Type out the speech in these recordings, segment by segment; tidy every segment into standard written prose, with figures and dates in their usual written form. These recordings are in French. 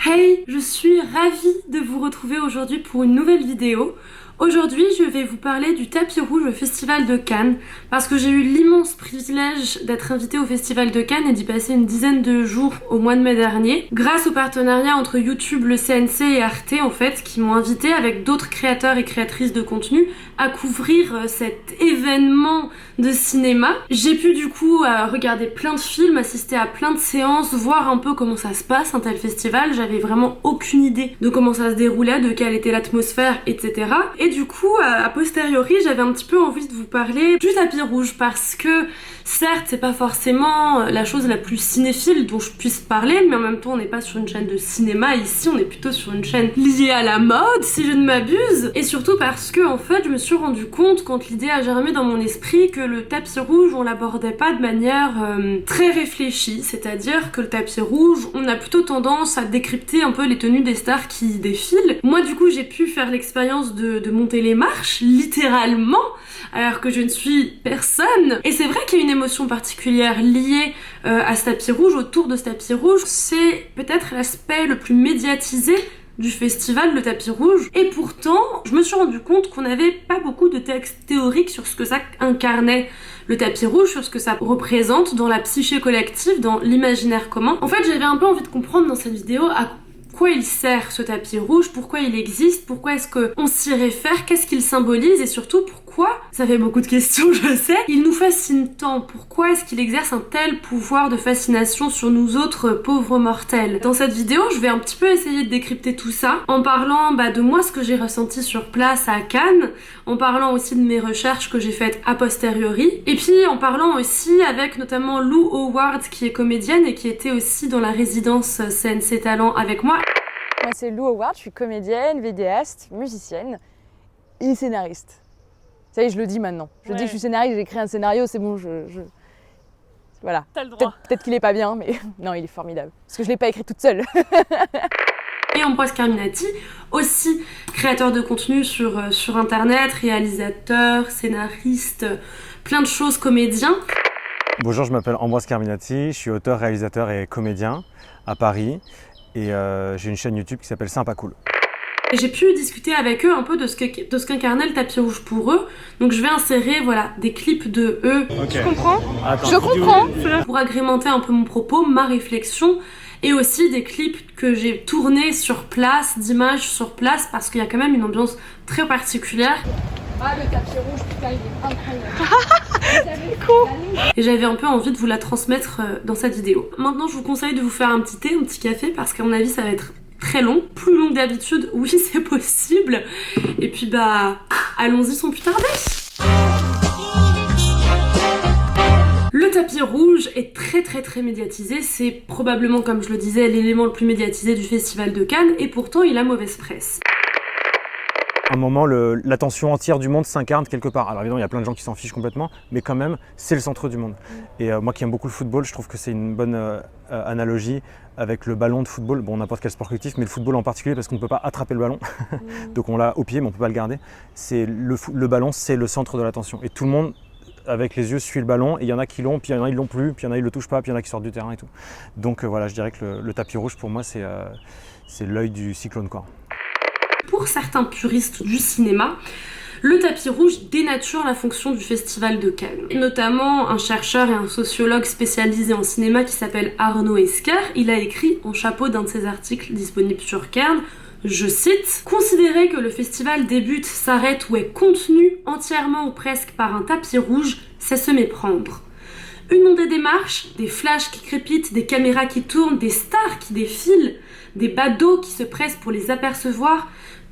Hey, je suis ravie de vous retrouver aujourd'hui pour une nouvelle vidéo. Aujourd'hui, je vais vous parler du tapis rouge au Festival de Cannes parce que j'ai eu l'immense privilège d'être invitée au Festival de Cannes et d'y passer une dizaine de jours au mois de mai dernier grâce au partenariat entre YouTube, le CNC et Arte en fait qui m'ont invitée avec d'autres créateurs et créatrices de contenu à couvrir cet événement de cinéma. J'ai pu du coup regarder plein de films, assister à plein de séances, voir un peu comment ça se passe un tel festival. J'avais vraiment aucune idée de comment ça se déroulait, de quelle était l'atmosphère, etc. Et du coup, a posteriori, j'avais un petit peu envie de vous parler du tapis rouge parce que certes, c'est pas forcément la chose la plus cinéphile dont je puisse parler, mais en même temps, on n'est pas sur une chaîne de cinéma ici, on est plutôt sur une chaîne liée à la mode, si je ne m'abuse. Et surtout parce que, en fait, je me suis rendu compte, quand l'idée a germé dans mon esprit, que le tapis rouge, on l'abordait pas de manière très réfléchie. C'est-à-dire que le tapis rouge, on a plutôt tendance à décrypter un peu les tenues des stars qui défilent. Moi, du coup, j'ai pu faire l'expérience de monter les marches, littéralement, alors que je ne suis personne. Et c'est vrai qu'il y a une émotion particulière liée à ce tapis rouge, autour de ce tapis rouge. C'est peut-être l'aspect le plus médiatisé du festival, le tapis rouge. Et pourtant, je me suis rendu compte qu'on n'avait pas beaucoup de textes théoriques sur ce que ça incarnait, le tapis rouge, sur ce que ça représente dans la psyché collective, dans l'imaginaire commun. En fait, j'avais un peu envie de comprendre dans cette vidéo à quoi il sert ce tapis rouge, pourquoi il existe, pourquoi est-ce qu'on s'y réfère, qu'est-ce qu'il symbolise et surtout pourquoi, ça fait beaucoup de questions je sais, il nous fascine tant, pourquoi est-ce qu'il exerce un tel pouvoir de fascination sur nous autres pauvres mortels. Dans cette vidéo, je vais un petit peu essayer de décrypter tout ça en parlant de moi, ce que j'ai ressenti sur place à Cannes, en parlant aussi de mes recherches que j'ai faites a posteriori, et puis en parlant aussi avec notamment Lou Howard qui est comédienne et qui était aussi dans la résidence CNC Talent avec moi. Moi c'est Lou Howard, je suis comédienne, vidéaste, musicienne et scénariste. Ça y est, je le dis maintenant. Je dis que je suis scénariste, j'ai écrit un scénario, c'est bon, voilà. T'as le droit. Peut-être qu'il est pas bien, mais non, il est formidable. Parce que je l'ai pas écrit toute seule. Et Ambroise Carminati, aussi créateur de contenu sur internet, réalisateur, scénariste, plein de choses, comédien. Bonjour, je m'appelle Ambroise Carminati, je suis auteur, réalisateur et comédien à Paris et j'ai une chaîne YouTube qui s'appelle Sympa Cool. Et j'ai pu discuter avec eux un peu de ce qu'incarnait le tapis rouge pour eux. Donc je vais insérer des clips de eux. Okay. Tu comprends? Attends, je comprends. Pour agrémenter un peu mon propos, ma réflexion. Et aussi des clips que j'ai tournés sur place, d'images sur place, parce qu'il y a quand même une ambiance très particulière. Ah, le tapis rouge, putain, il est incroyable. Cool. Et j'avais un peu envie de vous la transmettre dans cette vidéo. Maintenant, je vous conseille de vous faire un petit thé, un petit café, parce qu'à mon avis, ça va être très long, plus long que d'habitude, oui c'est possible. Et puis allons-y sans plus tarder. Le tapis rouge est très médiatisé, c'est probablement, comme je le disais, l'élément le plus médiatisé du Festival de Cannes, et pourtant il a mauvaise presse. À un moment, l'attention entière du monde s'incarne quelque part. Alors évidemment, il y a plein de gens qui s'en fichent complètement, mais quand même, c'est le centre du monde. Et moi qui aime beaucoup le football, je trouve que c'est une bonne analogie avec le ballon de football. Bon, n'importe quel sport collectif, mais le football en particulier, parce qu'on ne peut pas attraper le ballon. Donc on l'a au pied, mais on ne peut pas le garder. Le ballon, c'est le centre de l'attention. Et tout le monde, avec les yeux, suit le ballon. Et il y en a qui l'ont, puis il y en a qui l'ont plus, puis il y en a qui ne le touchent pas, puis il y en a qui sortent du terrain et tout. Donc voilà, je dirais que le tapis rouge, pour moi, c'est l'œil du cyclone, quoi. Pour certains puristes du cinéma, le tapis rouge dénature la fonction du Festival de Cannes. Et notamment un chercheur et un sociologue spécialisé en cinéma qui s'appelle Arnaud Esquer, il a écrit en chapeau d'un de ses articles disponibles sur Cairn, je cite, « Considérer que le festival débute, s'arrête ou est contenu entièrement ou presque par un tapis rouge, c'est se méprendre. Une ondée des marches, des flashs qui crépitent, des caméras qui tournent, des stars qui défilent, des badauds qui se pressent pour les apercevoir,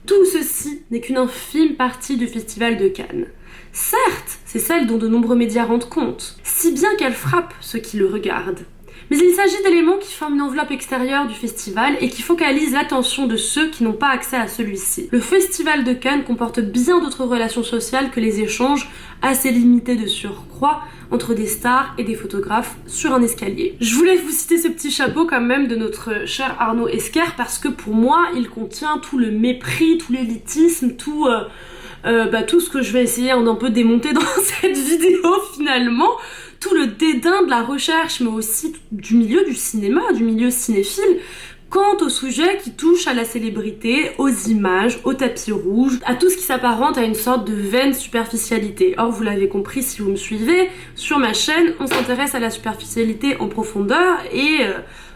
tout ceci n'est qu'une infime partie du Festival de Cannes. Certes, c'est celle dont de nombreux médias rendent compte, si bien qu'elle frappe ceux qui le regardent. Mais il s'agit d'éléments qui forment une enveloppe extérieure du festival et qui focalisent l'attention de ceux qui n'ont pas accès à celui-ci. Le festival de Cannes comporte bien d'autres relations sociales que les échanges assez limités de surcroît entre des stars et des photographes sur un escalier. Je voulais vous citer ce petit chapeau quand même de notre cher Arnaud Esquer parce que pour moi, il contient tout le mépris, tout l'élitisme, tout ce que je vais essayer d'un peu démonter dans cette vidéo finalement, tout le dédain de la recherche mais aussi du milieu du cinéma, du milieu cinéphile, quant au sujet qui touche à la célébrité, aux images, au tapis rouge, à tout ce qui s'apparente à une sorte de vaine superficialité. Or, vous l'avez compris si vous me suivez, sur ma chaîne, on s'intéresse à la superficialité en profondeur et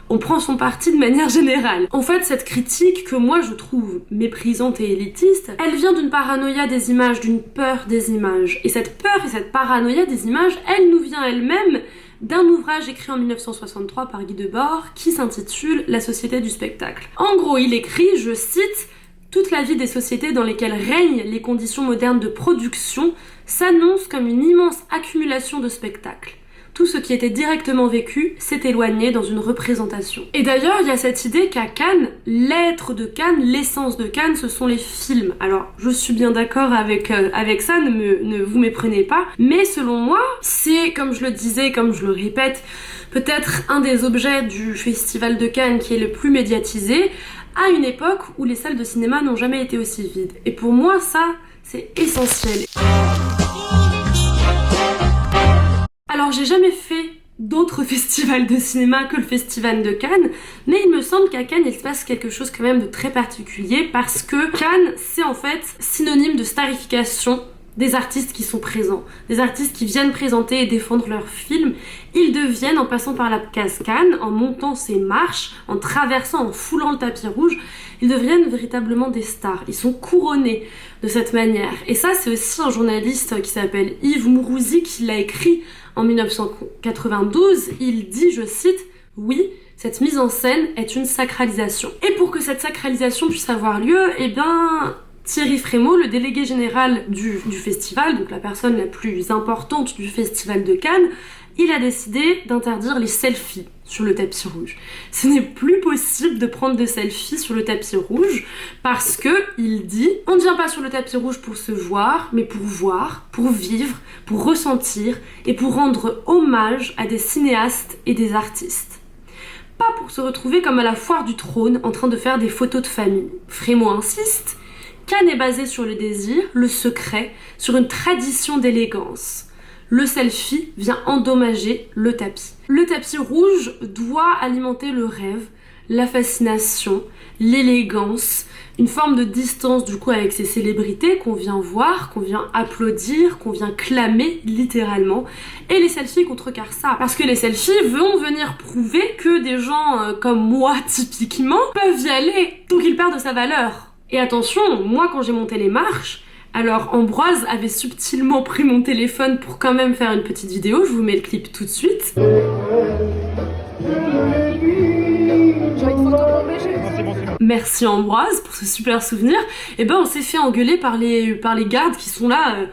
on prend son parti de manière générale. En fait, cette critique que moi je trouve méprisante et élitiste, elle vient d'une paranoïa des images, d'une peur des images. Et cette peur et cette paranoïa des images, elle nous vient elle-même d'un ouvrage écrit en 1963 par Guy Debord qui s'intitule La société du spectacle. En gros, il écrit, je cite, « Toute la vie des sociétés dans lesquelles règnent les conditions modernes de production s'annonce comme une immense accumulation de spectacles. Tout ce qui était directement vécu s'est éloigné dans une représentation. » Et d'ailleurs, il y a cette idée qu'à Cannes, l'être de Cannes, l'essence de Cannes, ce sont les films. Alors, je suis bien d'accord avec ça, ne vous méprenez pas, mais selon moi, c'est, comme je le disais, comme je le répète, peut-être un des objets du Festival de Cannes qui est le plus médiatisé, à une époque où les salles de cinéma n'ont jamais été aussi vides. Et pour moi, ça, c'est essentiel. Alors j'ai jamais fait d'autres festivals de cinéma que le Festival de Cannes, mais il me semble qu'à Cannes il se passe quelque chose quand même de très particulier parce que Cannes c'est en fait synonyme de starification des artistes qui sont présents, des artistes qui viennent présenter et défendre leurs films. Ils deviennent, en passant par la case Cannes, en montant ces marches, en traversant, en foulant le tapis rouge, ils deviennent véritablement des stars. Ils sont couronnés de cette manière. Et ça, c'est aussi un journaliste qui s'appelle Yves Mourouzi qui l'a écrit en 1992. Il dit, je cite, « Oui, cette mise en scène est une sacralisation. » Et pour que cette sacralisation puisse avoir lieu, eh bien, Thierry Frémaux, le délégué général du festival, donc la personne la plus importante du Festival de Cannes, il a décidé d'interdire les selfies sur le tapis rouge. Ce n'est plus possible de prendre de selfies sur le tapis rouge parce que, il dit, on ne vient pas sur le tapis rouge pour se voir, mais pour voir, pour vivre, pour ressentir et pour rendre hommage à des cinéastes et des artistes. Pas pour se retrouver comme à la foire du trône en train de faire des photos de famille. Frémaux insiste, Cannes est basé sur le désir, le secret, sur une tradition d'élégance. Le selfie vient endommager le tapis. Le tapis rouge doit alimenter le rêve, la fascination, l'élégance, une forme de distance du coup avec ces célébrités qu'on vient voir, qu'on vient applaudir, qu'on vient clamer littéralement. Et les selfies contrecarrent ça. Parce que les selfies vont venir prouver que des gens comme moi typiquement peuvent y aller. Donc ils perdent de sa valeur. Et attention, moi quand j'ai monté les marches, alors Ambroise avait subtilement pris mon téléphone pour quand même faire une petite vidéo, je vous mets le clip tout de suite. Merci Ambroise pour ce super souvenir. Et ben on s'est fait engueuler par les gardes qui sont là,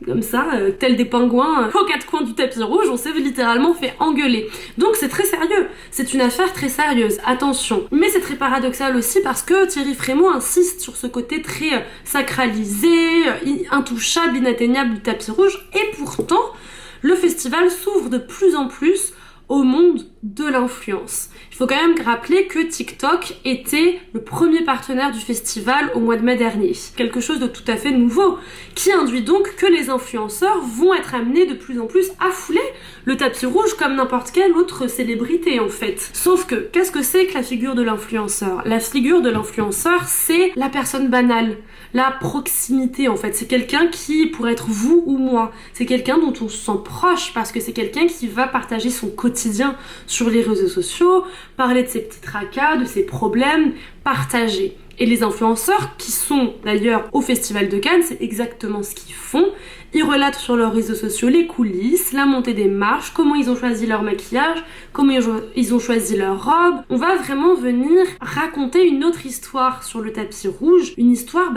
comme ça, tels des pingouins, aux quatre coins du tapis rouge, on s'est littéralement fait engueuler. Donc c'est très sérieux, c'est une affaire très sérieuse, attention. Mais c'est très paradoxal aussi parce que Thierry Frémaux insiste sur ce côté très sacralisé, intouchable, inatteignable du tapis rouge, et pourtant, le festival s'ouvre de plus en plus au monde de l'influence. Il faut quand même rappeler que TikTok était le premier partenaire du festival au mois de mai dernier. Quelque chose de tout à fait nouveau, qui induit donc que les influenceurs vont être amenés de plus en plus à fouler le tapis rouge comme n'importe quelle autre célébrité en fait. Sauf que, qu'est-ce que c'est que la figure de l'influenceur? La figure de l'influenceur, c'est la personne banale, la proximité en fait. C'est quelqu'un qui pourrait être vous ou moi. C'est quelqu'un dont on se sent proche parce que c'est quelqu'un qui va partager son quotidien sur les réseaux sociaux, parler de ses petits tracas, de ses problèmes, partager. Et les influenceurs, qui sont d'ailleurs au Festival de Cannes, c'est exactement ce qu'ils font. Ils relatent sur leurs réseaux sociaux les coulisses, la montée des marches, comment ils ont choisi leur maquillage, comment ils ont choisi leur robe. On va vraiment venir raconter une autre histoire sur le tapis rouge, une histoire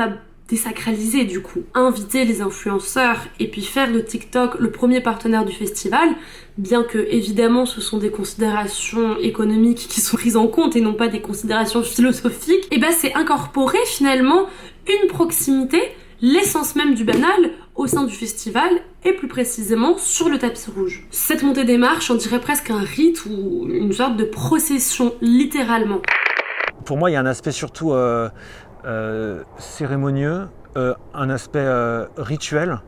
désacraliser du coup. Inviter les influenceurs et puis faire de TikTok le premier partenaire du festival, bien que évidemment ce sont des considérations économiques qui sont prises en compte et non pas des considérations philosophiques, et c'est incorporer finalement une proximité, l'essence même du banal au sein du festival et plus précisément sur le tapis rouge. Cette montée des marches, on dirait presque un rite ou une sorte de procession littéralement. Pour moi, il y a un aspect surtout cérémonieux, un aspect rituel.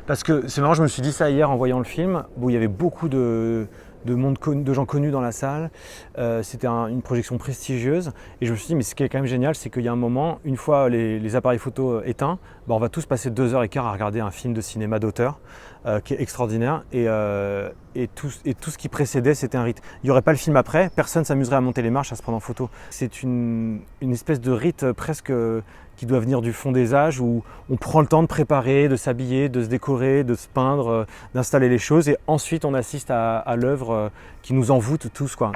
Parce que c'est marrant, je me suis dit ça hier en voyant le film, où il y avait beaucoup de gens connus dans la salle. C'était une projection prestigieuse. Et je me suis dit, mais ce qui est quand même génial, c'est qu'il y a un moment, une fois les appareils photo éteints, on va tous passer 2h15 à regarder un film de cinéma d'auteur qui est extraordinaire. Et tout ce qui précédait, c'était un rite. Il n'y aurait pas le film après, personne s'amuserait à monter les marches, à se prendre en photo. C'est une espèce de rite presque qui doit venir du fond des âges, où on prend le temps de préparer, de s'habiller, de se décorer, de se peindre, d'installer les choses, et ensuite on assiste à l'œuvre qui nous envoûte tous, quoi.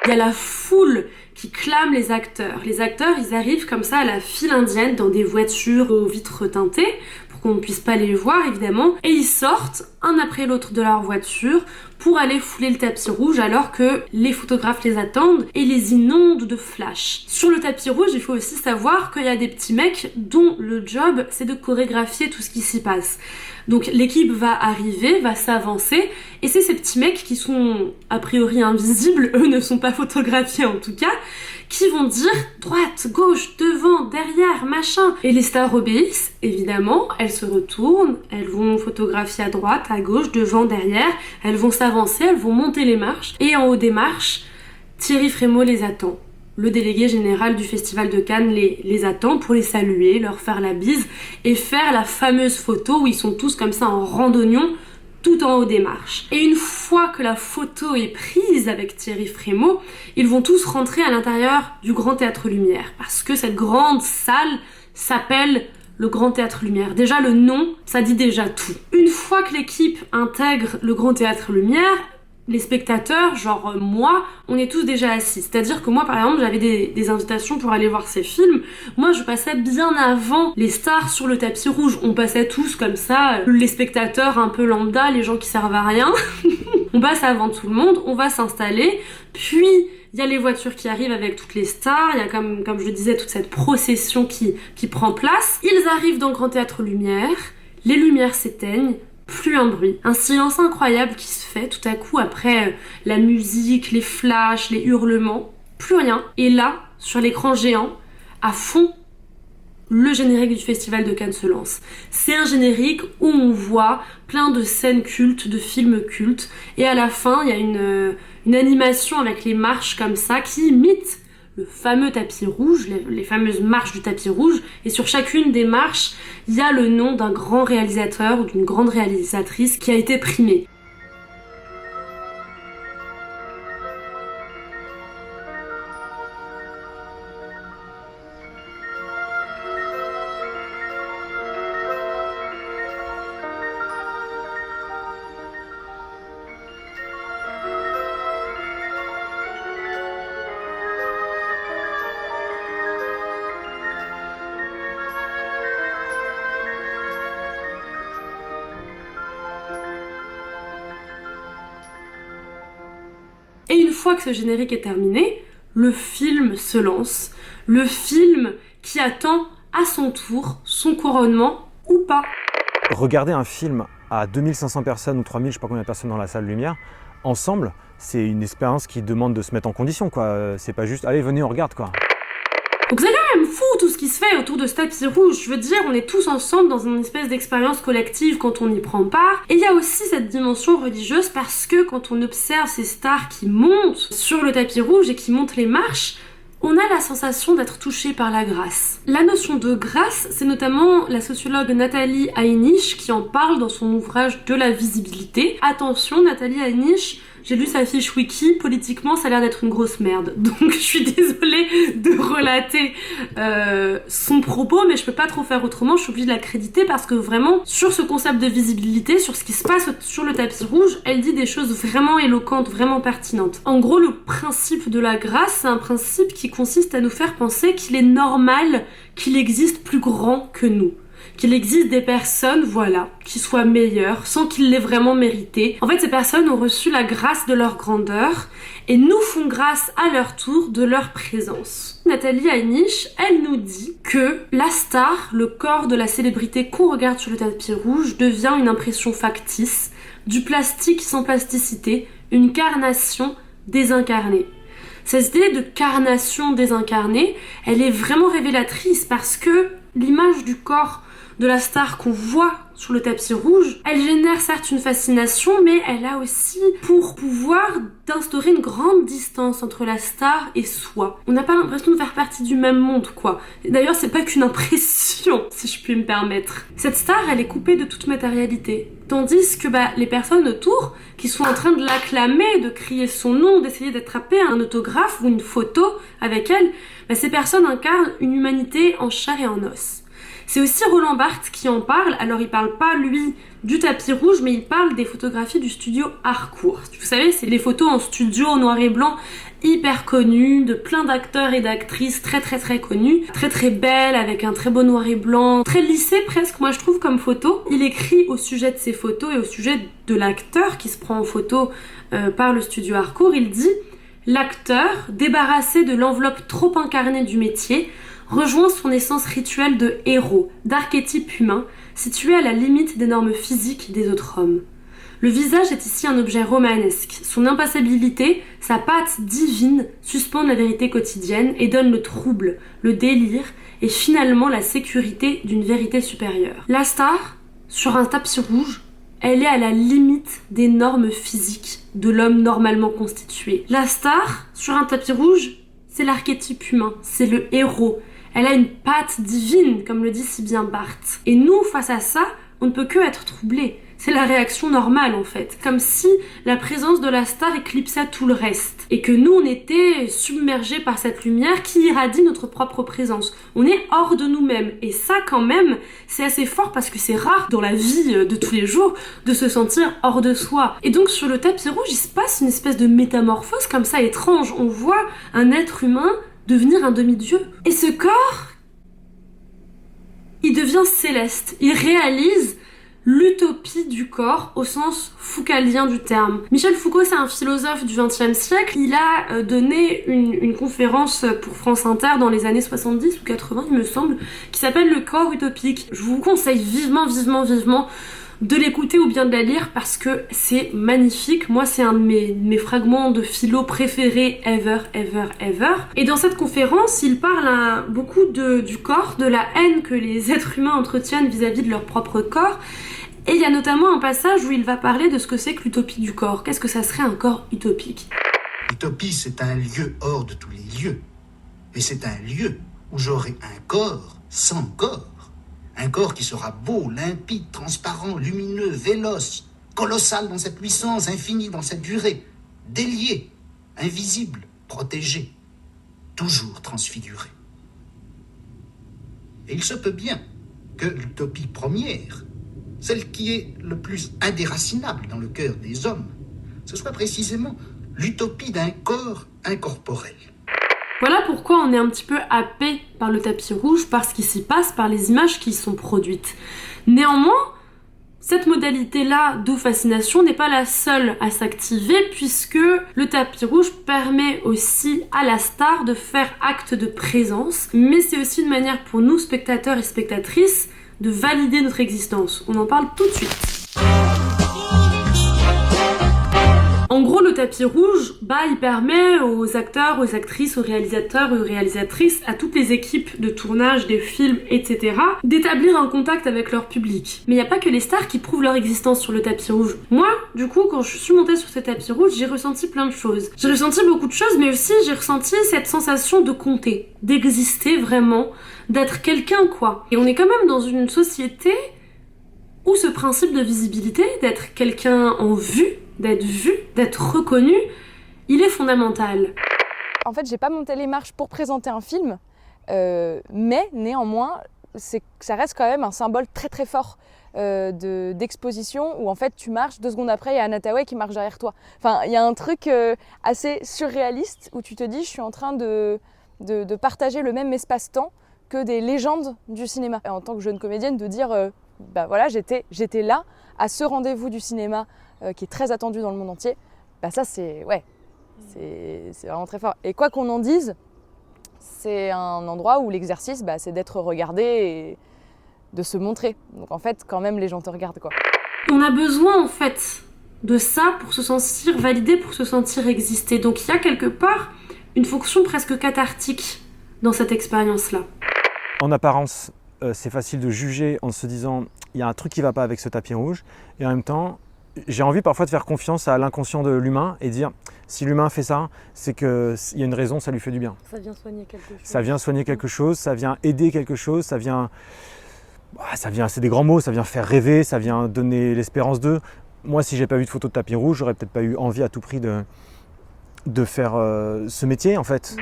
Il y a la foule qui clame les acteurs. Les acteurs, ils arrivent comme ça à la file indienne dans des voitures aux vitres teintées pour qu'on ne puisse pas les voir évidemment, et ils sortent un après l'autre de leur voiture pour aller fouler le tapis rouge alors que les photographes les attendent et les inondent de flash. Sur le tapis rouge, il faut aussi savoir qu'il y a des petits mecs dont le job c'est de chorégraphier tout ce qui s'y passe. Donc l'équipe va arriver, va s'avancer, et c'est ces petits mecs qui sont a priori invisibles, eux ne sont pas photographiés en tout cas, qui vont dire droite, gauche, devant, derrière, machin. Et les stars obéissent, évidemment, elles se retournent, elles vont photographier à droite, à gauche, devant, derrière, elles vont s'avancer, elles vont monter les marches, et en haut des marches, Thierry Frémaux les attend. Le délégué général du Festival de Cannes les attend pour les saluer, leur faire la bise et faire la fameuse photo où ils sont tous comme ça en randonnion tout en haut des marches. Et une fois que la photo est prise avec Thierry Frémaux, ils vont tous rentrer à l'intérieur du Grand Théâtre Lumière parce que cette grande salle s'appelle le Grand Théâtre Lumière. Déjà le nom, ça dit déjà tout. Une fois que l'équipe intègre le Grand Théâtre Lumière, les spectateurs, genre moi, on est tous déjà assis. C'est-à-dire que moi, par exemple, j'avais des invitations pour aller voir ces films. Moi, je passais bien avant les stars sur le tapis rouge. On passait tous comme ça, les spectateurs un peu lambda, les gens qui servent à rien. On passe avant tout le monde, on va s'installer. Puis, il y a les voitures qui arrivent avec toutes les stars. Il y a, comme je le disais, toute cette procession qui prend place. Ils arrivent dans le Grand Théâtre Lumière. Les lumières s'éteignent. Plus un bruit, un silence incroyable qui se fait tout à coup après la musique, les flashs, les hurlements, plus rien. Et là, sur l'écran géant, à fond, le générique du Festival de Cannes se lance. C'est un générique où on voit plein de scènes cultes, de films cultes, et à la fin, il y a une animation avec les marches comme ça qui imite le fameux tapis rouge, les fameuses marches du tapis rouge, et sur chacune des marches, il y a le nom d'un grand réalisateur ou d'une grande réalisatrice qui a été primé. Et une fois que ce générique est terminé, le film se lance. Le film qui attend à son tour son couronnement ou pas. Regarder un film à 2500 personnes ou 3000, je sais pas combien de personnes dans la salle lumière, ensemble, c'est une expérience qui demande de se mettre en condition, quoi. C'est pas juste, allez, venez, on regarde, quoi. Donc c'est quand même fou tout ce qui se fait autour de ce tapis rouge. Je veux dire, on est tous ensemble dans une espèce d'expérience collective quand on y prend part. Et il y a aussi cette dimension religieuse parce que quand on observe ces stars qui montent sur le tapis rouge et qui montent les marches, on a la sensation d'être touché par la grâce. La notion de grâce, c'est notamment la sociologue Nathalie Heinisch qui en parle dans son ouvrage De la visibilité. Attention, Nathalie Heinisch j'ai lu sa fiche wiki, politiquement ça a l'air d'être une grosse merde. Donc je suis désolée de relater son propos, mais je peux pas trop faire autrement, je suis obligée de la créditer parce que vraiment, sur ce concept de visibilité, sur ce qui se passe sur le tapis rouge, elle dit des choses vraiment éloquentes, vraiment pertinentes. En gros, le principe de la grâce, c'est un principe qui consiste à nous faire penser qu'il est normal qu'il existe plus grand que nous. Qu'il existe des personnes, voilà, qui soient meilleures, sans qu'ils l'aient vraiment mérité. En fait, ces personnes ont reçu la grâce de leur grandeur et nous font grâce à leur tour de leur présence. Nathalie Heinisch, elle nous dit que la star, le corps de la célébrité qu'on regarde sur le tapis rouge, devient une impression factice, du plastique sans plasticité, une carnation désincarnée. Cette idée de carnation désincarnée, elle est vraiment révélatrice parce que l'image du corps de la star qu'on voit sur le tapis rouge, elle génère certes une fascination, mais elle a aussi pour pouvoir d'instaurer une grande distance entre la star et soi. On n'a pas l'impression de faire partie du même monde, quoi. D'ailleurs, c'est pas qu'une impression, si je puis me permettre. Cette star, elle est coupée de toute matérialité. Tandis que les personnes autour, qui sont en train de l'acclamer, de crier son nom, d'essayer d'attraper un autographe ou une photo avec elle, ces personnes incarnent une humanité en chair et en os. C'est aussi Roland Barthes qui en parle, alors il parle pas lui du tapis rouge, mais il parle des photographies du studio Harcourt. Vous savez, c'est les photos en studio en noir et blanc hyper connues, de plein d'acteurs et d'actrices très connus, très belles, avec un très beau noir et blanc, très lissé presque, moi je trouve comme photo. Il écrit au sujet de ces photos et au sujet de l'acteur qui se prend en photo par le studio Harcourt, il dit « L'acteur, débarrassé de l'enveloppe trop incarnée du métier, rejoint son essence rituelle de héros, d'archétype humain, situé à la limite des normes physiques des autres hommes. Le visage est ici un objet romanesque. Son impassibilité, sa patte divine, suspend la vérité quotidienne et donne le trouble, le délire et finalement la sécurité d'une vérité supérieure. La star, sur un tapis rouge, elle est à la limite des normes physiques de l'homme normalement constitué. La star, sur un tapis rouge, c'est l'archétype humain, c'est le héros. Elle a une patte divine, comme le dit si bien Barthes. Et nous, face à ça, on ne peut que être troublés. C'est la réaction normale en fait. Comme si la présence de la star éclipsait tout le reste. Et que nous, on était submergés par cette lumière qui irradie notre propre présence. On est hors de nous-mêmes. Et ça, quand même, c'est assez fort parce que c'est rare dans la vie de tous les jours de se sentir hors de soi. Et donc sur le tapis rouge, il se passe une espèce de métamorphose comme ça étrange. On voit un être humain devenir un demi-dieu. Et ce corps, il devient céleste. Il réalise l'utopie du corps au sens foucaldien du terme. Michel Foucault, c'est un philosophe du XXe siècle. Il a donné une conférence pour France Inter dans les années 70 ou 80, il me semble, qui s'appelle Le corps utopique. Je vous conseille vivement de l'écouter ou bien de la lire parce que c'est magnifique. Moi, c'est un de mes fragments de philo préférés ever. Et dans cette conférence, il parle beaucoup du corps, de la haine que les êtres humains entretiennent vis-à-vis de leur propre corps. Et il y a notamment un passage où il va parler de ce que c'est que l'utopie du corps. Qu'est-ce que ça serait un corps utopique ? L'utopie, c'est un lieu hors de tous les lieux. Et c'est un lieu où j'aurai un corps sans corps. Un corps qui sera beau, limpide, transparent, lumineux, véloce, colossal dans cette puissance, infini dans cette durée, délié, invisible, protégé, toujours transfiguré. Et il se peut bien que l'utopie première, celle qui est le plus indéracinable dans le cœur des hommes, ce soit précisément l'utopie d'un corps incorporel. Voilà pourquoi on est un petit peu happé par le tapis rouge, par ce qui s'y passe, par les images qui y sont produites. Néanmoins, cette modalité-là de fascination n'est pas la seule à s'activer puisque le tapis rouge permet aussi à la star de faire acte de présence, mais c'est aussi une manière pour nous, spectateurs et spectatrices, de valider notre existence. On en parle tout de suite. En gros, le tapis rouge, il permet aux acteurs, aux actrices, aux réalisateurs et aux réalisatrices, à toutes les équipes de tournage des films, etc., d'établir un contact avec leur public. Mais il n'y a pas que les stars qui prouvent leur existence sur le tapis rouge. Moi, du coup, quand je suis montée sur ce tapis rouge, j'ai ressenti plein de choses. J'ai ressenti beaucoup de choses, mais aussi j'ai ressenti cette sensation de compter, d'exister vraiment, d'être quelqu'un, quoi. Et on est quand même dans une société où ce principe de visibilité, d'être quelqu'un en vue, d'être vu, d'être reconnu, il est fondamental. En fait, j'ai pas monté les marches pour présenter un film, mais néanmoins, ça reste quand même un symbole très très fort d'exposition où en fait tu marches, 2 secondes après, il y a Anna Thaoué qui marche derrière toi. Enfin, il y a un truc assez surréaliste où tu te dis, je suis en train de partager le même espace-temps que des légendes du cinéma. Et en tant que jeune comédienne, de dire, bah voilà, j'étais là, à ce rendez-vous du cinéma qui est très attendu dans le monde entier, bah ça c'est vraiment très fort. Et quoi qu'on en dise, c'est un endroit où l'exercice, bah, c'est d'être regardé et de se montrer. Donc en fait, quand même, les gens te regardent, quoi. On a besoin en fait de ça pour se sentir validé, pour se sentir exister. Donc il y a quelque part une fonction presque cathartique dans cette expérience-là. En apparence, c'est facile de juger en se disant il y a un truc qui ne va pas avec ce tapis rouge, et en même temps, j'ai envie parfois de faire confiance à l'inconscient de l'humain et dire si l'humain fait ça, c'est qu'il y a une raison, ça lui fait du bien. Ça vient soigner quelque chose. Ça vient soigner quelque chose, ça vient aider quelque chose, ça vient, c'est des grands mots, ça vient faire rêver, ça vient donner l'espérance d'eux. Moi, si j'ai pas vu de photo de tapis rouge, j'aurais peut-être pas eu envie à tout prix de faire ce métier en fait.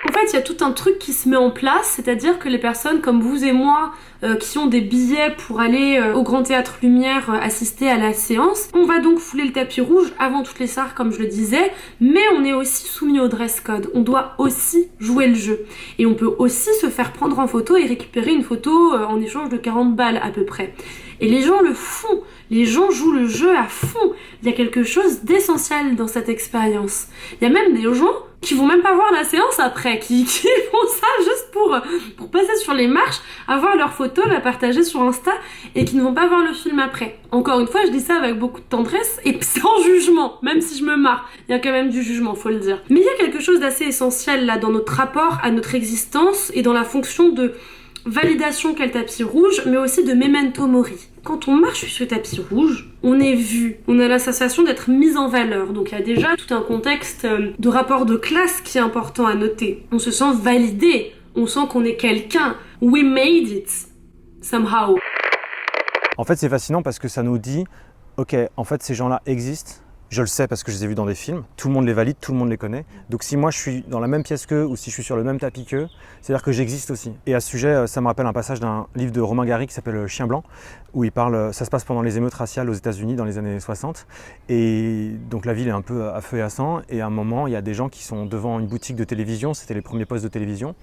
En fait, il y a tout un truc qui se met en place, c'est-à-dire que les personnes comme vous et moi, qui ont des billets pour aller au Grand Théâtre Lumière assister à la séance, on va donc fouler le tapis rouge avant toutes les stars, comme je le disais, mais on est aussi soumis au dress code. On doit aussi jouer le jeu. Et on peut aussi se faire prendre en photo et récupérer une photo en échange de 40 balles à peu près. Et les gens le font, les gens jouent le jeu à fond. Il y a quelque chose d'essentiel dans cette expérience. Il y a même des gens qui vont même pas voir la séance après, qui font ça juste pour passer sur les marches, avoir leur photo, la partager sur Insta, et qui ne vont pas voir le film après. Encore une fois, je dis ça avec beaucoup de tendresse, et sans jugement, même si je me marre. Il y a quand même du jugement, faut le dire. Mais il y a quelque chose d'assez essentiel là, dans notre rapport à notre existence, et dans la fonction de validation qu'est le tapis rouge, mais aussi de memento mori. Quand on marche sur ce tapis rouge, on est vu, on a la sensation d'être mis en valeur. Donc il y a déjà tout un contexte de rapport de classe qui est important à noter. On se sent validé, on sent qu'on est quelqu'un. We made it, somehow. En fait, c'est fascinant parce que ça nous dit, ok, en fait, ces gens-là existent. Je le sais parce que je les ai vus dans des films, tout le monde les valide, tout le monde les connaît. Donc si moi je suis dans la même pièce qu'eux ou si je suis sur le même tapis qu'eux, c'est-à-dire que j'existe aussi. Et à ce sujet, ça me rappelle un passage d'un livre de Romain Gary qui s'appelle Chien blanc, où il parle, ça se passe pendant les émeutes raciales aux États-Unis dans les années 60. Et donc la ville est un peu à feu et à sang. Et à un moment, il y a des gens qui sont devant une boutique de télévision, c'était les premiers postes de télévision.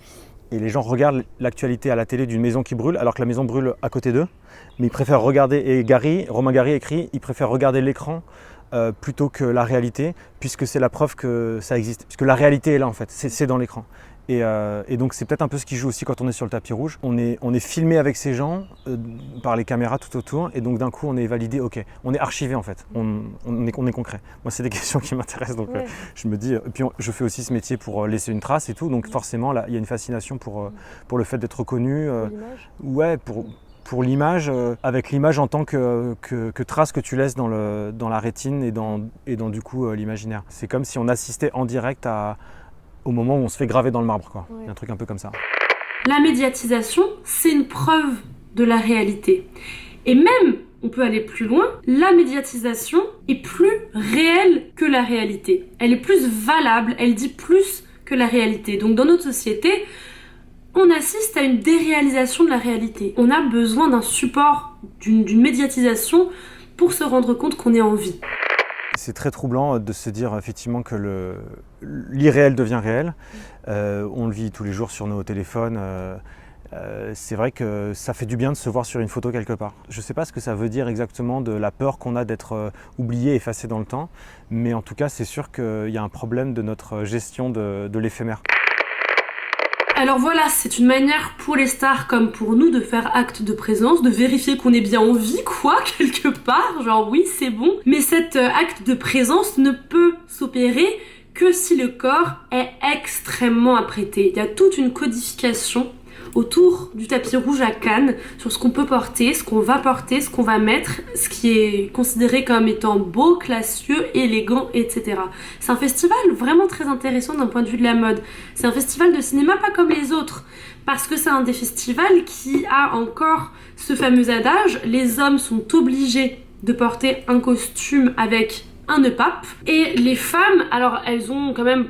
Et les gens regardent l'actualité à la télé d'une maison qui brûle, alors que la maison brûle à côté d'eux. Mais ils préfèrent regarder, et Romain Gary écrit, ils préfèrent regarder l'écran plutôt que la réalité, puisque c'est la preuve que ça existe. Puisque la réalité est là en fait, c'est dans l'écran. Et donc c'est peut-être un peu ce qui joue aussi quand on est sur le tapis rouge. On est filmé avec ces gens par les caméras tout autour, et donc d'un coup on est validé, ok, on est archivé en fait, on est concret. Moi c'est des questions qui m'intéressent, donc ouais. Je me dis, et puis je fais aussi ce métier pour laisser une trace et tout, donc forcément là il y a une fascination pour le fait d'être reconnu. Ouais, pour l'image, avec l'image en tant que trace que tu laisses dans la rétine et dans du coup l'imaginaire. C'est comme si on assistait en direct au moment où on se fait graver dans le marbre, quoi. Ouais. Un truc un peu comme ça. La médiatisation, c'est une preuve de la réalité. Et même, on peut aller plus loin, la médiatisation est plus réelle que la réalité. Elle est plus valable, elle dit plus que la réalité. Donc dans notre société, on assiste à une déréalisation de la réalité. On a besoin d'un support, d'une médiatisation pour se rendre compte qu'on est en vie. C'est très troublant de se dire effectivement que l'irréel devient réel. On le vit tous les jours sur nos téléphones. C'est vrai que ça fait du bien de se voir sur une photo quelque part. Je ne sais pas ce que ça veut dire exactement de la peur qu'on a d'être oublié, effacé dans le temps, mais en tout cas c'est sûr qu'il y a un problème de notre gestion de l'éphémère. Alors voilà, c'est une manière pour les stars comme pour nous de faire acte de présence, de vérifier qu'on est bien en vie, quoi, quelque part, genre oui, c'est bon. Mais cet acte de présence ne peut s'opérer que si le corps est extrêmement apprêté. Il y a toute une codification autour du tapis rouge à Cannes sur ce qu'on peut porter, ce qu'on va porter, ce qu'on va mettre, ce qui est considéré comme étant beau, classieux, élégant, etc. C'est un festival vraiment très intéressant d'un point de vue de la mode. C'est un festival de cinéma pas comme les autres, parce que c'est un des festivals qui a encore ce fameux adage, les hommes sont obligés de porter un costume avec un nœud pape. Et les femmes, alors elles ont quand même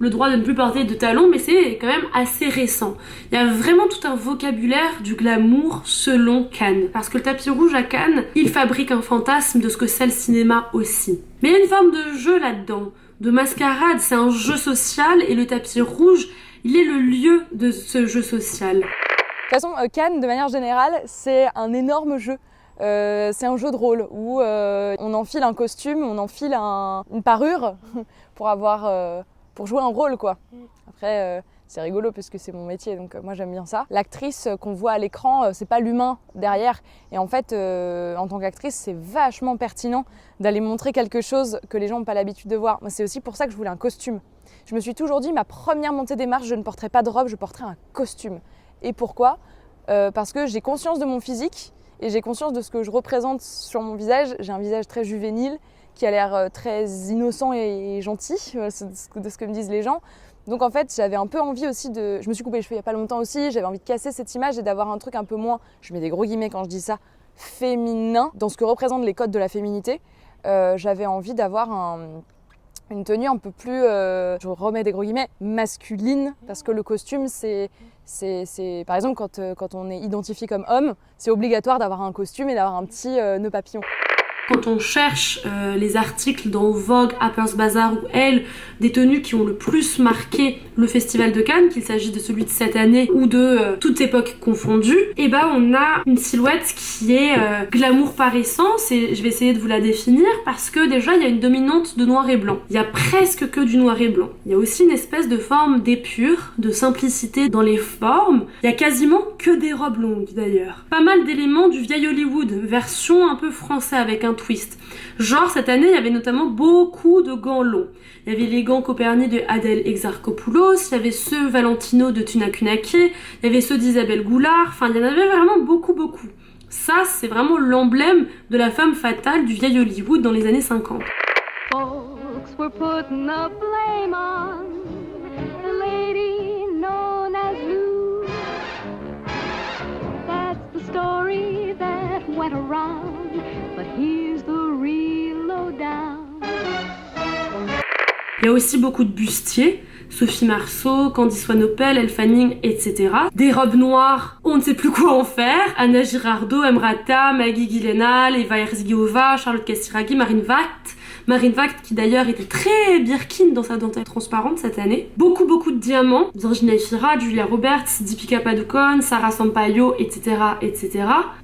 le droit de ne plus porter de talons, mais c'est quand même assez récent. Il y a vraiment tout un vocabulaire du glamour selon Cannes. Parce que le tapis rouge à Cannes, il fabrique un fantasme de ce que c'est le cinéma aussi. Mais il y a une forme de jeu là-dedans, de mascarade, c'est un jeu social et le tapis rouge, il est le lieu de ce jeu social. De toute façon, Cannes, de manière générale, c'est un énorme jeu. C'est un jeu de rôle où on enfile un costume, on enfile une parure pour jouer un rôle, quoi. Après, c'est rigolo parce que c'est mon métier, donc moi j'aime bien ça. L'actrice qu'on voit à l'écran, c'est pas l'humain derrière. Et en fait, en tant qu'actrice, c'est vachement pertinent d'aller montrer quelque chose que les gens n'ont pas l'habitude de voir. Moi, c'est aussi pour ça que je voulais un costume. Je me suis toujours dit, ma première montée des marches, je ne porterai pas de robe, je porterai un costume. Et pourquoi ? Parce que j'ai conscience de mon physique et j'ai conscience de ce que je représente sur mon visage. J'ai un visage très juvénile, qui a l'air très innocent et gentil, de ce que me disent les gens. Donc en fait, j'avais un peu envie aussi de... Je me suis coupé les cheveux il n'y a pas longtemps aussi, j'avais envie de casser cette image et d'avoir un truc un peu moins, je mets des gros guillemets quand je dis ça, féminin, dans ce que représentent les codes de la féminité. J'avais envie d'avoir une tenue un peu plus, je remets des gros guillemets, masculine, parce que le costume, c'est par exemple, quand on est identifié comme homme, c'est obligatoire d'avoir un costume et d'avoir un petit nœud papillon. Quand on cherche les articles dans Vogue, Harper's Bazaar ou Elle, des tenues qui ont le plus marqué le Festival de Cannes, qu'il s'agit de celui de cette année ou de toute époque confondue, et ben on a une silhouette qui est glamour par essence, et je vais essayer de vous la définir parce que déjà il y a une dominante de noir et blanc. Il y a presque que du noir et blanc. Il y a aussi une espèce de forme d'épure, de simplicité dans les formes. Il y a quasiment que des robes longues d'ailleurs. Pas mal d'éléments du vieil Hollywood, version un peu français avec un twist. Genre cette année il y avait notamment beaucoup de gants longs. Il y avait les gants Copernic de Adèle Exarchopoulos, il y avait ceux Valentino de Tuna Kunake, il y avait ceux d'Isabelle Goulard, enfin il y en avait vraiment beaucoup. Ça c'est vraiment l'emblème de la femme fatale du vieil Hollywood dans les années 50. Folks were putting the blame on the lady known as Lou. That's the story that went around, but here's the real lowdown. Il y a aussi beaucoup de bustiers, Sophie Marceau, Candice Swanopel, Elle Fanning, etc. Des robes noires, on ne sait plus quoi en faire. Anna Girardot, Emrata, Maggie Gyllenhaal, Eva Herzigova, Charlotte Casiraghi, Marine Vact. Marine Vact qui d'ailleurs était très Birkin dans sa dentelle transparente cette année. Beaucoup de diamants. Virginia Efira, Julia Roberts, Deepika Padukone, Sarah Sampaio, etc.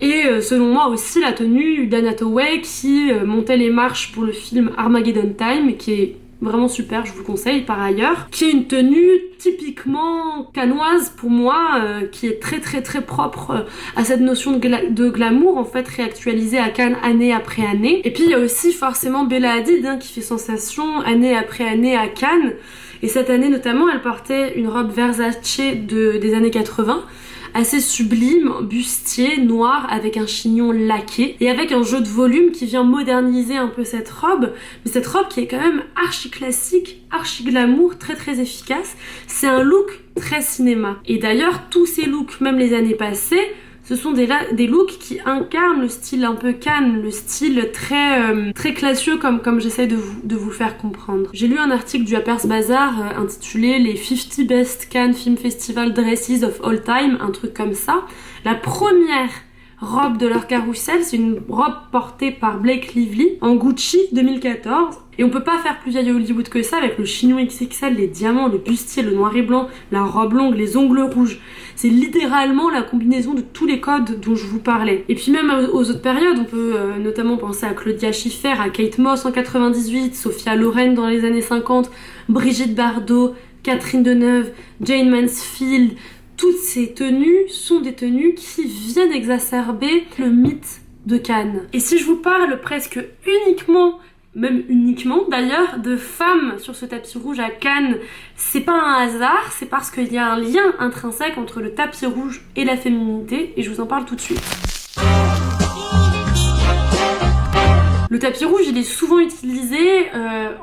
Et selon moi aussi la tenue d'Anna Hathaway qui montait les marches pour le film Armageddon Time, qui est vraiment super, je vous le conseille par ailleurs, qui est une tenue typiquement cannoise pour moi, qui est très propre à cette notion de glamour en fait réactualisée à Cannes année après année. Et puis il y a aussi forcément Bella Hadid qui fait sensation année après année à Cannes, et cette année notamment elle portait une robe Versace des années 80, assez sublime, bustier, noir, avec un chignon laqué, et avec un jeu de volume qui vient moderniser un peu cette robe, mais cette robe qui est quand même archi classique, archi glamour, très efficace. C'est un look très cinéma. Et d'ailleurs, tous ces looks, même les années passées, ce sont des looks qui incarnent le style un peu Cannes, le style très classieux comme j'essaie de vous faire comprendre. J'ai lu un article du Harper's Bazaar intitulé les 50 Best Cannes Film Festival Dresses of All Time, un truc comme ça. La première robe de leur carrousel, c'est une robe portée par Blake Lively en Gucci 2014. Et on peut pas faire plus vieille Hollywood que ça, avec le chignon XXL, les diamants, le bustier, le noir et blanc, la robe longue, les ongles rouges. C'est littéralement la combinaison de tous les codes dont je vous parlais. Et puis même aux autres périodes, on peut notamment penser à Claudia Schiffer, à Kate Moss en 98, Sophia Loren dans les années 50, Brigitte Bardot, Catherine Deneuve, Jane Mansfield. Toutes ces tenues sont des tenues qui viennent exacerber le mythe de Cannes. Et si je vous parle presque uniquement d'ailleurs, de femmes sur ce tapis rouge à Cannes, c'est pas un hasard, c'est parce qu'il y a un lien intrinsèque entre le tapis rouge et la féminité, et je vous en parle tout de suite. Le tapis rouge, il est souvent utilisé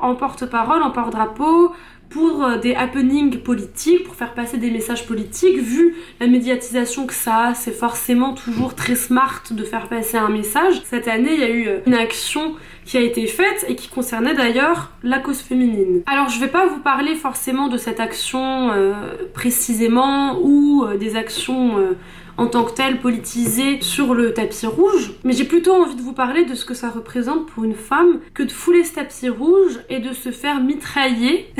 en porte-parole, en porte-drapeau, pour des happenings politiques, pour faire passer des messages politiques. Vu la médiatisation que ça a, c'est forcément toujours très smart de faire passer un message. Cette année, il y a eu une action qui a été faite et qui concernait d'ailleurs la cause féminine. Alors je vais pas vous parler forcément de cette action précisément ou des actions en tant que telles politisées sur le tapis rouge, mais j'ai plutôt envie de vous parler de ce que ça représente pour une femme que de fouler ce tapis rouge et de se faire mitrailler.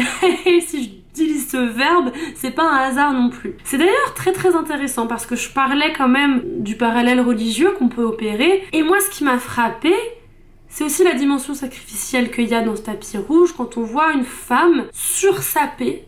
Et si je utilise ce verbe, c'est pas un hasard non plus. C'est d'ailleurs très très intéressant parce que je parlais quand même du parallèle religieux qu'on peut opérer, et moi ce qui m'a frappée, c'est aussi la dimension sacrificielle qu'il y a dans ce tapis rouge quand on voit une femme sursapée,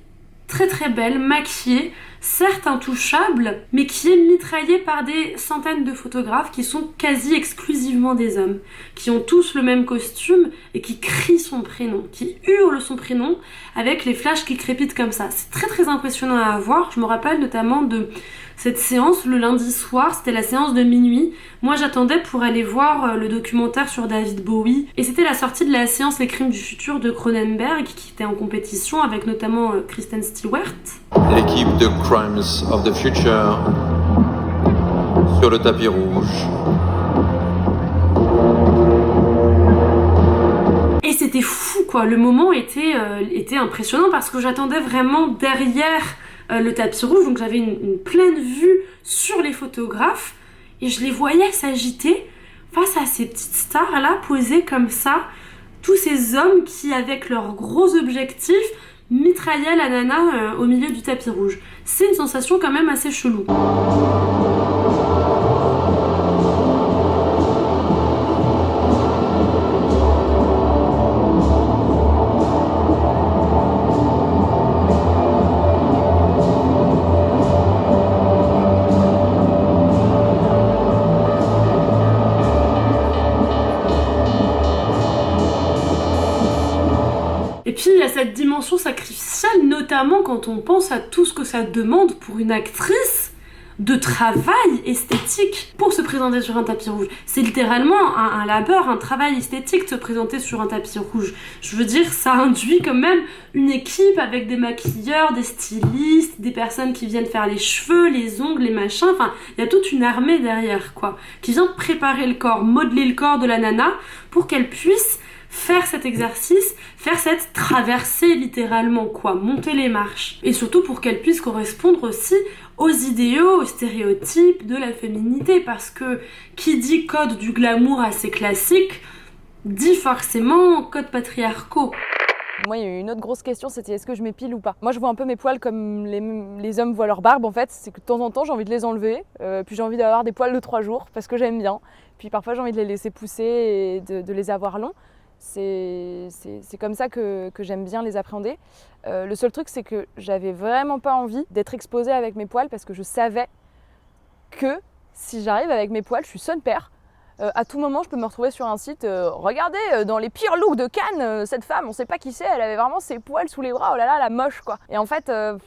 très très belle, maquillée, certes intouchable, mais qui est mitraillée par des centaines de photographes qui sont quasi exclusivement des hommes, qui ont tous le même costume et qui crient son prénom, qui hurlent son prénom avec les flashs qui crépitent comme ça. C'est très très impressionnant à voir. Je me rappelle notamment de cette séance le lundi soir, c'était la séance de minuit. Moi j'attendais pour aller voir le documentaire sur David Bowie, et c'était la sortie de la séance Les Crimes du futur de Cronenberg qui était en compétition avec notamment Kristen Stewart. L'équipe de Crimes of the Future sur le tapis rouge. Et c'était fou quoi, le moment était impressionnant parce que j'attendais vraiment derrière le tapis rouge, donc j'avais une pleine vue sur les photographes et je les voyais s'agiter face à ces petites stars là posées comme ça, tous ces hommes qui avec leurs gros objectifs mitraillaient la nana au milieu du tapis rouge. C'est une sensation quand même assez chelou. Et puis il y a cette dimension sacrificielle, notamment quand on pense à tout ce que ça demande pour une actrice de travail esthétique pour se présenter sur un tapis rouge. C'est littéralement un labeur, un travail esthétique de se présenter sur un tapis rouge. Je veux dire, ça induit quand même une équipe avec des maquilleurs, des stylistes, des personnes qui viennent faire les cheveux, les ongles, les machins. Enfin, il y a toute une armée derrière, quoi, qui vient préparer le corps, modeler le corps de la nana pour qu'elle puisse faire cet exercice, faire cette traversée littéralement quoi, monter les marches. Et surtout pour qu'elle puisse correspondre aussi aux idéaux, aux stéréotypes de la féminité, parce que qui dit code du glamour assez classique, dit forcément code patriarcaux. Moi, il y a eu une autre grosse question, c'était est-ce que je m'épile ou pas. Moi, je vois un peu mes poils comme les hommes voient leur barbe en fait, c'est que de temps en temps j'ai envie de les enlever, puis j'ai envie d'avoir des poils de 3 jours parce que j'aime bien, puis parfois j'ai envie de les laisser pousser et de les avoir longs. C'est comme ça que j'aime bien les appréhender. Le seul truc, c'est que j'avais vraiment pas envie d'être exposée avec mes poils parce que je savais que si j'arrive avec mes poils, je suis son père. À tout moment, je peux me retrouver sur un site. Regardez, dans les pires looks de Cannes, cette femme, on sait pas qui c'est, elle avait vraiment ses poils sous les bras. Oh là là, la moche quoi. Et en fait, en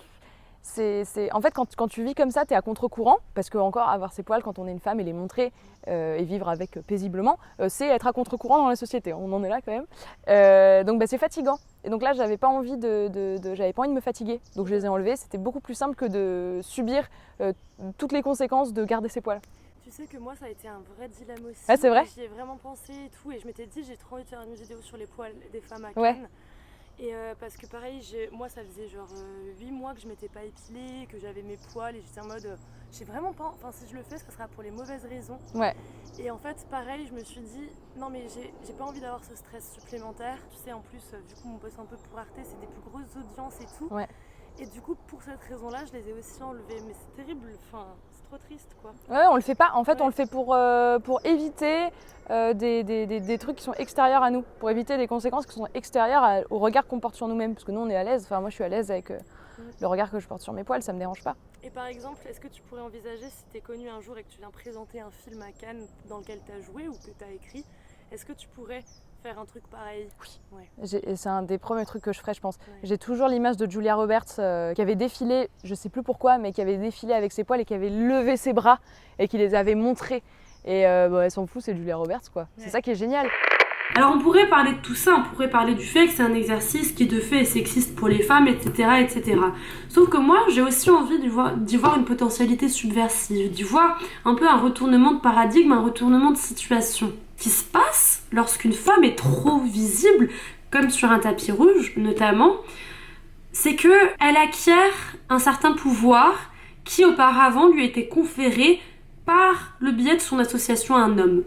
fait quand tu vis comme ça, t'es à contre-courant, parce que encore avoir ses poils quand on est une femme et les montrer et vivre avec paisiblement, c'est être à contre-courant dans la société. On en est là quand même. Donc c'est fatigant. Et donc là, j'avais pas envie j'avais pas envie de me fatiguer. Donc je les ai enlevés. C'était beaucoup plus simple que de subir toutes les conséquences de garder ses poils. Tu sais que moi ça a été un vrai dilemme aussi. Ah, c'est vrai ? J'y ai vraiment pensé et tout, et je m'étais dit j'ai trop envie de faire une vidéo sur les poils des femmes à Cannes. Ouais. Et parce que pareil, moi ça faisait genre 8 mois que je m'étais pas épilée, que j'avais mes poils et j'étais en mode j'ai vraiment pas, enfin si je le fais ça sera pour les mauvaises raisons. Ouais. Et en fait pareil, je me suis dit non mais j'ai pas envie d'avoir ce stress supplémentaire. Tu sais en plus vu qu'on bosse un peu pour Arte, c'est des plus grosses audiences et tout. Ouais. Et du coup pour cette raison là je les ai aussi enlevés, mais c'est terrible, enfin c'est trop triste quoi. Ouais, on le fait pas. En fait, on le fait pour éviter des trucs qui sont extérieurs à nous, pour éviter des conséquences qui sont extérieures au regard qu'on porte sur nous-mêmes. Parce que nous, on est à l'aise. Enfin, moi, je suis à l'aise avec le regard que je porte sur mes poils, ça me dérange pas. Et par exemple, est-ce que tu pourrais envisager, si t'es connu un jour et que tu viens présenter un film à Cannes dans lequel t'as joué ou que t'as écrit, est-ce que tu pourrais faire un truc pareil? Oui. Ouais. C'est un des premiers trucs que je ferais, je pense. Ouais. J'ai toujours l'image de Julia Roberts qui avait défilé, je sais plus pourquoi, mais qui avait défilé avec ses poils et qui avait levé ses bras et qui les avait montrés. Et elle s'en fout, c'est Julia Roberts quoi. Ouais. C'est ça qui est génial. Alors on pourrait parler de tout ça, on pourrait parler du fait que c'est un exercice qui de fait est sexiste pour les femmes, etc. etc. Sauf que moi j'ai aussi envie d'y voir une potentialité subversive, d'y voir un peu un retournement de paradigme, un retournement de situation qui se passe lorsqu'une femme est trop visible, comme sur un tapis rouge notamment, c'est qu'elle acquiert un certain pouvoir qui auparavant lui était conféré par le biais de son association à un homme,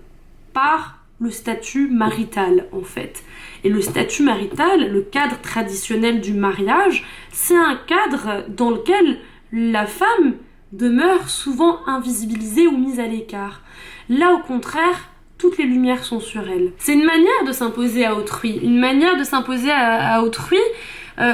par le statut marital en fait. Et le statut marital, le cadre traditionnel du mariage, c'est un cadre dans lequel la femme demeure souvent invisibilisée ou mise à l'écart. Là au contraire, toutes les lumières sont sur elle. C'est une manière de s'imposer à autrui,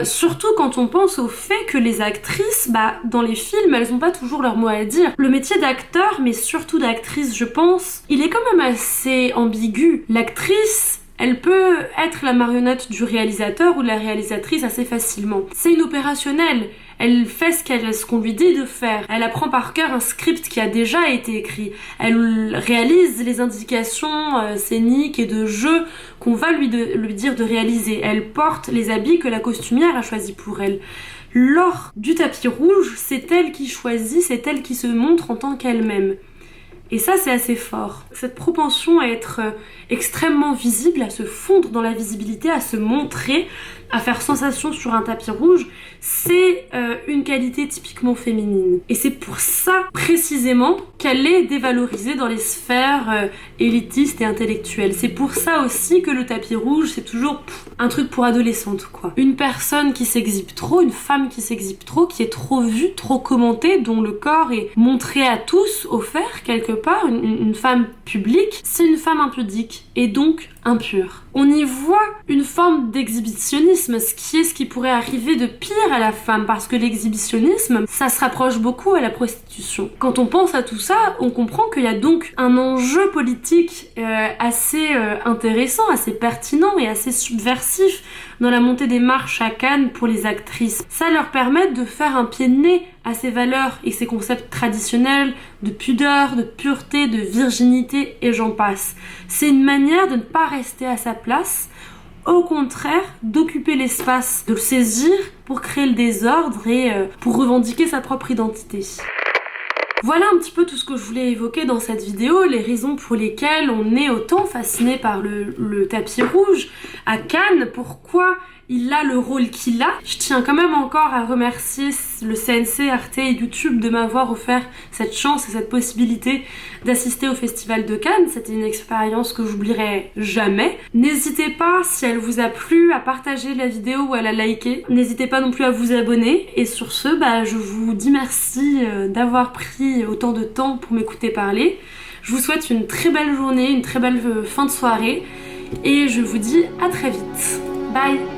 surtout quand on pense au fait que les actrices, dans les films, elles ont pas toujours leur mot à dire. Le métier d'acteur, mais surtout d'actrice, je pense, il est quand même assez ambigu. L'actrice, elle peut être la marionnette du réalisateur ou de la réalisatrice assez facilement. C'est une opérationnelle. Elle fait ce qu'on lui dit de faire. Elle apprend par cœur un script qui a déjà été écrit. Elle réalise les indications scéniques et de jeu qu'on va lui dire de réaliser. Elle porte les habits que la costumière a choisis pour elle. Lors du tapis rouge, c'est elle qui choisit, c'est elle qui se montre en tant qu'elle-même. Et ça, c'est assez fort. Cette propension à être extrêmement visible, à se fondre dans la visibilité, à se montrer, à faire sensation sur un tapis rouge, c'est une qualité typiquement féminine. Et c'est pour ça, précisément, qu'elle est dévalorisée dans les sphères élitistes et intellectuelles. C'est pour ça aussi que le tapis rouge, c'est toujours un truc pour adolescentes, quoi. Une personne qui s'exhibe trop, une femme qui s'exhibe trop, qui est trop vue, trop commentée, dont le corps est montré à tous, offert quelque part, une femme publique, c'est une femme impudique, et donc impure. On y voit une forme d'exhibitionnisme, ce qui pourrait arriver de pire à la femme, parce que l'exhibitionnisme, ça se rapproche beaucoup à la prostitution. Quand on pense à tout ça, on comprend qu'il y a donc un enjeu politique assez intéressant, assez pertinent et assez subversif dans la montée des marches à Cannes pour les actrices. Ça leur permet de faire un pied de nez à ces valeurs et ces concepts traditionnels de pudeur, de pureté, de virginité et j'en passe. C'est une manière de ne pas rester à sa place, au contraire d'occuper l'espace, de le saisir pour créer le désordre et pour revendiquer sa propre identité. Voilà un petit peu tout ce que je voulais évoquer dans cette vidéo, les raisons pour lesquelles on est autant fasciné par le tapis rouge à Cannes, pourquoi il a le rôle qu'il a. Je tiens quand même encore à remercier le CNC, Arte et YouTube de m'avoir offert cette chance et cette possibilité d'assister au Festival de Cannes. C'était une expérience que j'oublierai jamais. N'hésitez pas, si elle vous a plu, à partager la vidéo ou à la liker. N'hésitez pas non plus à vous abonner. Et sur ce, je vous dis merci d'avoir pris autant de temps pour m'écouter parler. Je vous souhaite une très belle journée, une très belle fin de soirée. Et je vous dis à très vite. Bye!